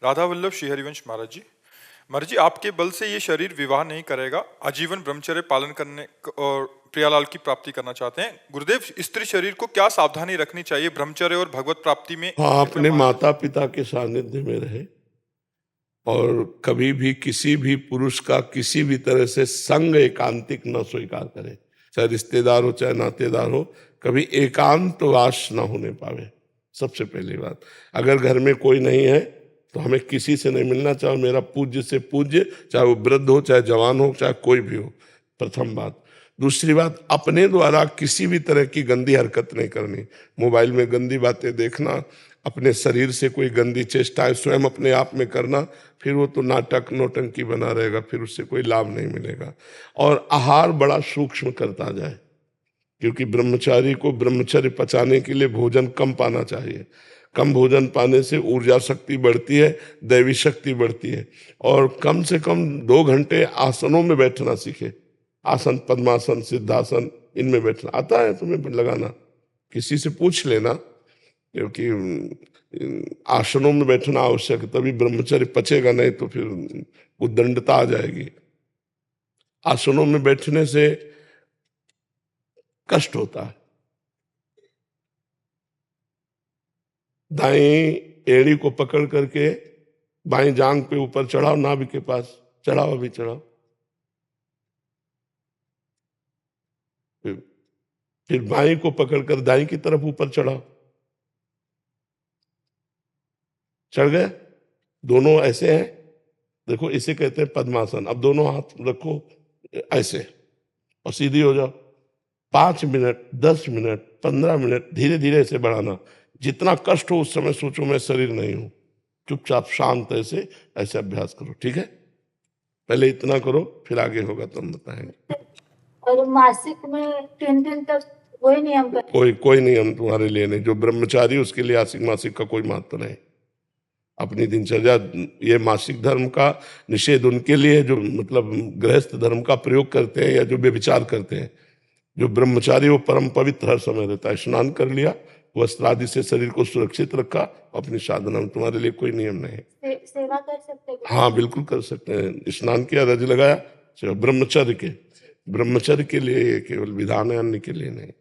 राधा वल्लभ श्री हरिवंश महाराज जी। महाराज जी, आपके बल से ये शरीर विवाह नहीं करेगा, आजीवन ब्रह्मचर्य पालन करने और प्रियालाल की प्राप्ति करना चाहते हैं। गुरुदेव, स्त्री शरीर को क्या सावधानी रखनी चाहिए ब्रह्मचर्य और भगवत प्राप्ति में? हाँ, अपने माता पिता के सानिध्य में रहे और कभी भी किसी भी पुरुष का किसी भी तरह से संग एकांतिक न स्वीकार करे, चाहे रिश्तेदार हो चाहे नातेदार हो, कभी एकांतवास न होने पावे। सबसे पहली बात, अगर घर में कोई नहीं है तो हमें किसी से नहीं मिलना, चाहे मेरा पूज्य से पूज्य, चाहे वो वृद्ध हो चाहे जवान हो चाहे कोई भी हो, प्रथम बात। दूसरी बात, अपने द्वारा किसी भी तरह की गंदी हरकत नहीं करनी। मोबाइल में गंदी बातें देखना, अपने शरीर से कोई गंदी चेष्टाएं स्वयं अपने आप में करना, फिर वो तो नाटक नौटंकी बना रहेगा, फिर उससे कोई लाभ नहीं मिलेगा। और आहार बड़ा सूक्ष्म करता जाए, क्योंकि ब्रह्मचारी को ब्रह्मचर्य पचाने के लिए भोजन कम पाना चाहिए। कम भोजन पाने से ऊर्जा शक्ति बढ़ती है, दैवी शक्ति बढ़ती है। और कम से कम 2 घंटे आसनों में बैठना सीखे। आसन, पद्मासन, सिद्धासन, इनमें बैठना आता है तुम्हें लगाना? किसी से पूछ लेना, क्योंकि आसनों में बैठना आवश्यक है, तभी ब्रह्मचर्य पचेगा, नहीं तो फिर उद्दंडता आ जाएगी। आसनों में बैठने से कष्ट होता है। दाएं एड़ी को पकड़ करके बाएं जांग पे ऊपर चढ़ाओ, नाभि के पास चढ़ाओ, अभी चढ़ाओ। फिर बाएं को पकड़कर दाएं की तरफ ऊपर चढ़ाओ। चढ़ गए? दोनों ऐसे हैं, देखो इसे कहते हैं पद्मासन। अब दोनों हाथ रखो ऐसे और सीधी हो जाओ। 5 मिनट, 10 मिनट, 15 मिनट, धीरे धीरे ऐसे बढ़ाना। जितना कष्ट हो उस समय सोचो मैं शरीर नहीं हूं, चुपचाप शांत ऐसे अभ्यास करो, ठीक है? पहले इतना करो, फिर आगे होगा तो हम बताएंगे। और मासिक में 3 दिन तक कोई नियम? कोई नियम तुम्हारे लिए नहीं। जो ब्रह्मचारी उसके लिए आसिक मासिक का कोई महत्व नहीं। अपनी दिनचर्या, ये मासिक धर्म का निषेध उनके लिए जो मतलब गृहस्थ धर्म का प्रयोग करते हैं या जो व्यभिचार करते हैं। जो ब्रह्मचारी वो परम पवित्र हर समय रहता है। स्नान कर लिया, वस्त्र आदि से शरीर को सुरक्षित रखा, अपनी साधना में। तुम्हारे लिए कोई नियम नहीं। सेवा कर सकते हैं? हाँ, बिल्कुल कर सकते हैं। स्नान किया, रज लगाया, ब्रह्मचर्य के लिए केवल विधान है, अन्य के लिए नहीं।